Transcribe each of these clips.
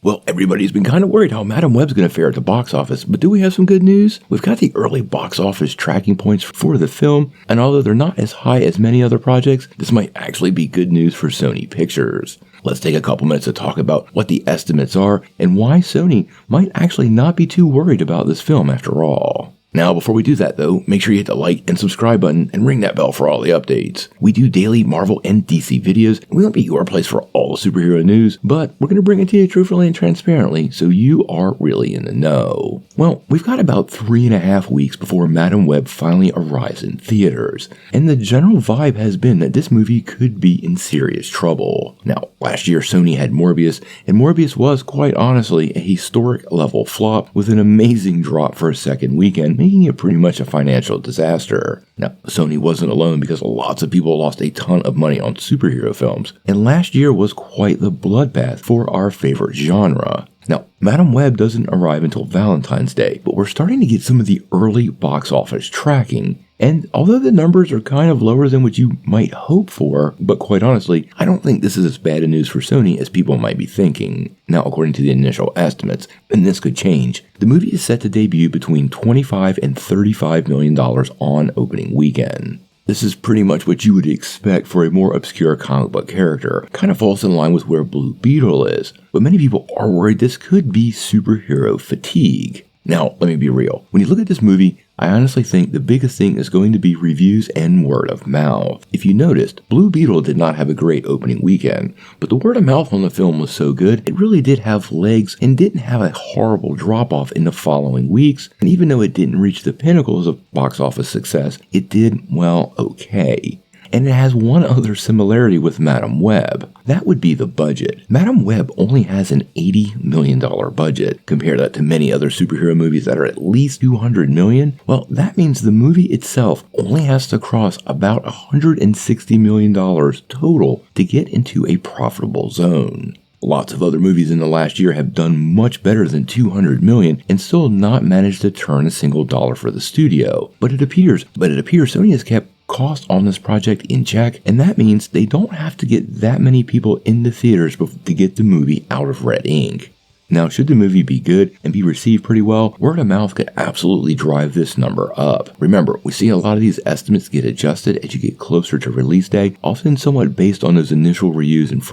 Well, everybody's been kind of worried how Madam Web's going to fare at the box office, but do we have some good news? We've got the early box office tracking points for the film, and although they're not as high as many other projects, this might actually be good news for Sony Pictures. Let's take a couple minutes to talk about what the estimates are and why Sony might actually not be too worried about this film after all. Now, before we do that though, make sure you hit the like and subscribe button and ring that bell for all the updates. We do daily Marvel and DC videos, and we won't be your place for all the superhero news, but we're going to bring it to you truthfully and transparently so you are really in the know. Well, we've got about 3.5 weeks before Madam Web finally arrives in theaters, and the general vibe has been that this movie could be in serious trouble. Now, last year Sony had Morbius, and Morbius was, quite honestly, a historic level flop with an amazing drop for a second weekend, making it pretty much a financial disaster. Now, Sony wasn't alone because lots of people lost a ton of money on superhero films, and last year was quite the bloodbath for our favorite genre. Now, Madam Web doesn't arrive until Valentine's Day, but we're starting to get some of the early box office tracking. And although the numbers are kind of lower than what you might hope for, but quite honestly, I don't think this is as bad a news for Sony as people might be thinking. Now, according to the initial estimates, and this could change, the movie is set to debut between $25 and $35 million on opening weekend. This is pretty much what you would expect for a more obscure comic book character. Kind of falls in line with where Blue Beetle is, but many people are worried this could be superhero fatigue. Now, let me be real. When you look at this movie, I honestly think the biggest thing is going to be reviews and word of mouth. If you noticed, Blue Beetle did not have a great opening weekend, but the word of mouth on the film was so good, it really did have legs and didn't have a horrible drop-off in the following weeks, and even though it didn't reach the pinnacles of box office success, it did, well, okay. And it has one other similarity with Madam Web. That would be the budget. Madam Web only has an $80 million budget. Compare that to many other superhero movies that are at least $200 million. Well, that means the movie itself only has to cross about $160 million total to get into a profitable zone. Lots of other movies in the last year have done much better than $200 million and still not managed to turn a single dollar for the studio. But it appears Sony has kept cost on this project in check, and that means they don't have to get that many people in the theaters to get the movie out of red ink. Now, should the movie be good and be received pretty well, word of mouth could absolutely drive this number up. Remember, we see a lot of these estimates get adjusted as you get closer to release day, often somewhat based on those initial reviews and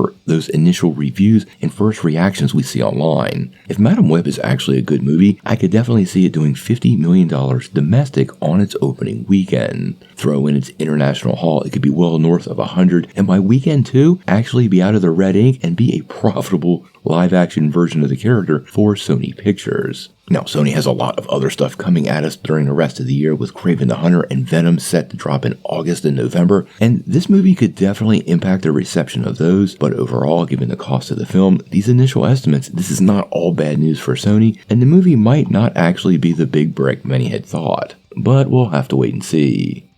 first reactions we see online. If Madam Web is actually a good movie, I could definitely see it doing $50 million domestic on its opening weekend. Throw in its international haul, it could be well north of 100, and by weekend 2, actually be out of the red ink and be a profitable live-action version of the character for Sony Pictures. Now, Sony has a lot of other stuff coming at us during the rest of the year, with Kraven the Hunter and Venom set to drop in August and November, and this movie could definitely impact the reception of those, but overall, given the cost of the film, these initial estimates, this is not all bad news for Sony, and the movie might not actually be the big break many had thought. But we'll have to wait and see.